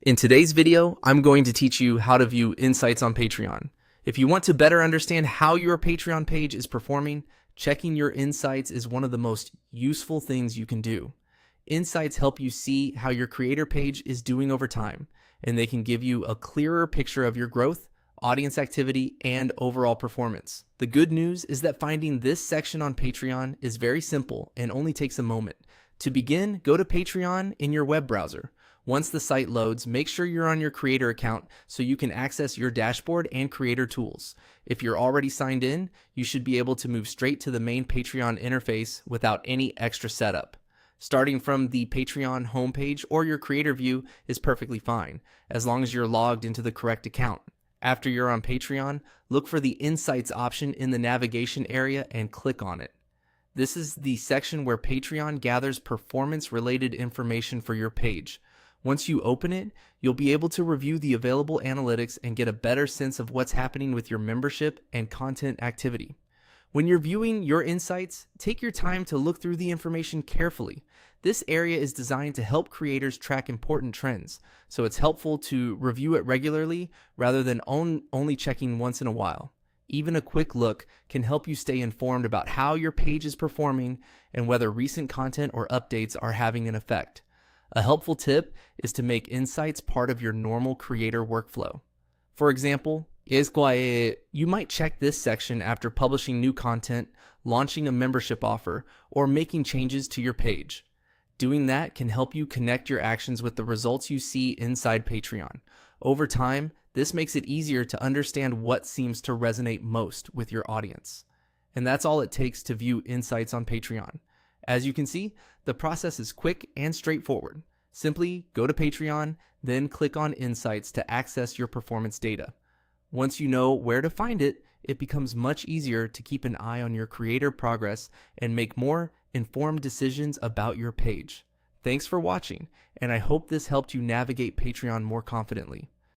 In today's video, I'm going to teach you how to view insights on Patreon. If you want to better understand how your Patreon page is performing, checking your insights is one of the most useful things you can do. Insights help you see how your creator page is doing over time, and they can give you a clearer picture of your growth, audience activity, and overall performance. The good news is that finding this section on Patreon is very simple and only takes a moment. To begin, go to Patreon in your web browser. Once the site loads, make sure you're on your creator account so you can access your dashboard and creator tools. If you're already signed in, you should be able to move straight to the main Patreon interface without any extra setup. Starting from the Patreon homepage or your creator view is perfectly fine, as long as you're logged into the correct account. After you're on Patreon, look for the Insights option in the navigation area and click on it. This is the section where Patreon gathers performance-related information for your page. Once you open it, you'll be able to review the available analytics and get a better sense of what's happening with your membership and content activity. When you're viewing your insights, take your time to look through the information carefully. This area is designed to help creators track important trends, so it's helpful to review it regularly rather than only checking once in a while. Even a quick look can help you stay informed about how your page is performing and whether recent content or updates are having an effect. A helpful tip is to make insights part of your normal creator workflow. For example, you might check this section after publishing new content, launching a membership offer, or making changes to your page. Doing that can help you connect your actions with the results you see inside Patreon. Over time, this makes it easier to understand what seems to resonate most with your audience. And that's all it takes to view insights on Patreon. As you can see, the process is quick and straightforward. Simply go to Patreon, then click on Insights to access your performance data. Once you know where to find it, it becomes much easier to keep an eye on your creator progress and make more informed decisions about your page. Thanks for watching, and I hope this helped you navigate Patreon more confidently.